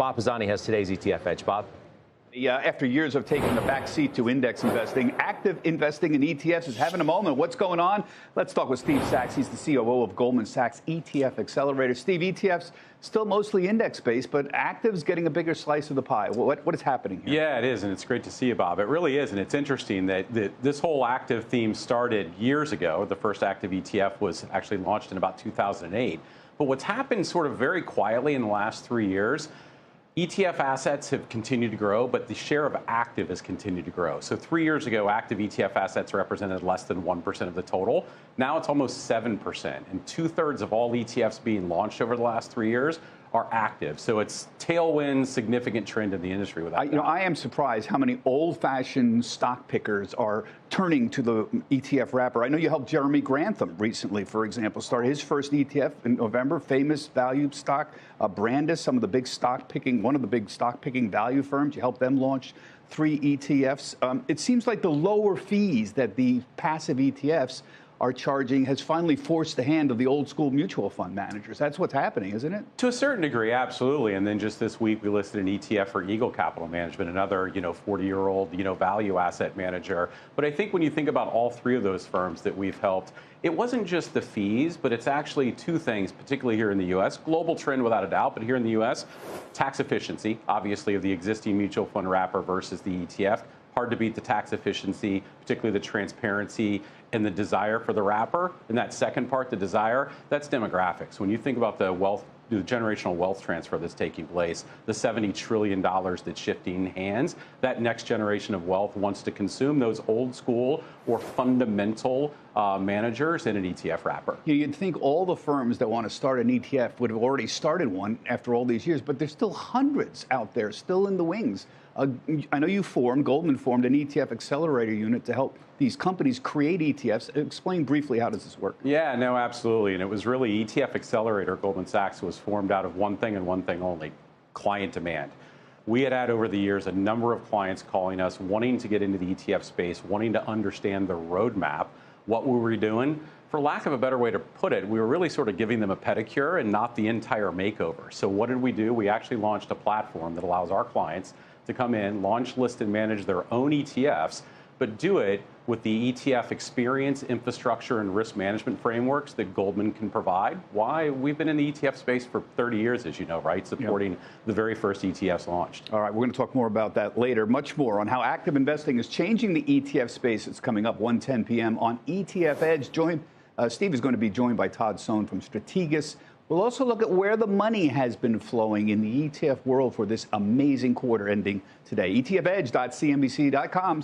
Bob Pisani has today's ETF Edge. Bob? Yeah, after years of taking a back seat to index investing, active investing in ETFs is having a moment. What's going on? Let's talk with Steve Sachs. He's the COO of Goldman Sachs ETF Accelerator. Steve, ETFs still mostly index-based, but active's getting a bigger slice of the pie. What is happening here? Yeah, it is, and it's great to see you, Bob. It really is, and it's interesting that this whole active theme started years ago. The first active ETF was actually launched in about 2008. But what's happened sort of very quietly in the last 3 years, ETF assets have continued to grow, but the share of active has continued to grow. So 3 years ago, active ETF assets represented less than 1% of the total. Now it's almost 7%, and 2/3 of all ETFs being launched over the last 3 years are active. So it's tailwind, significant trend in the industry. I am surprised how many old-fashioned stock pickers are turning to the ETF wrapper. I know you helped Jeremy Grantham recently, for example, start his first ETF in November, famous value stock, Brandis, one of the big stock picking value firms. You helped them launch 3 ETFs. It seems like the lower fees that the passive ETFs are charging has finally forced the hand of the old school mutual fund managers. That's what's happening, isn't it? To a certain degree, absolutely. And then just this week, we listed an ETF for Eagle Capital Management, another 40-year-old value asset manager. But I think when you think about all 3 of those firms that we've helped, it wasn't just the fees, but it's actually 2 things, particularly here in the U.S. Global trend without a doubt, but here in the U.S., tax efficiency, obviously, of the existing mutual fund wrapper versus the ETF. Hard to beat the tax efficiency, particularly the transparency and the desire for the wrapper. And that second part, the desire, that's demographics. When you think about the generational wealth transfer that's taking place, the $70 trillion that's shifting hands, that next generation of wealth wants to consume those old school or fundamental managers in an ETF wrapper. You'd think all the firms that want to start an ETF would have already started one after all these years, but there's still hundreds out there still in the wings. I know Goldman formed an ETF Accelerator unit to help these companies create ETFs. Explain briefly, how does this work? Yeah, no, absolutely. And it was really ETF Accelerator, Goldman Sachs, was formed out of one thing and one thing only: client demand. We had over the years a number of clients calling us, wanting to get into the ETF space, wanting to understand the roadmap. What were we doing? For lack of a better way to put it, we were really sort of giving them a pedicure and not the entire makeover. So what did we do? We actually launched a platform that allows our clients to come in, launch, list, and manage their own ETFs, but do it with the ETF experience, infrastructure, and risk management frameworks that Goldman can provide. Why? We've been in the ETF space for 30 years, as you know, right? Supporting the very first ETFs launched. All right, we're going to talk more about that later. Much more on how active investing is changing the ETF space. It's coming up 1:10 p.m. on ETF Edge. Steve is going to be joined by Todd Sohn from Strategas. We'll also look at where the money has been flowing in the ETF world for this amazing quarter ending today. ETFedge.cnbc.com.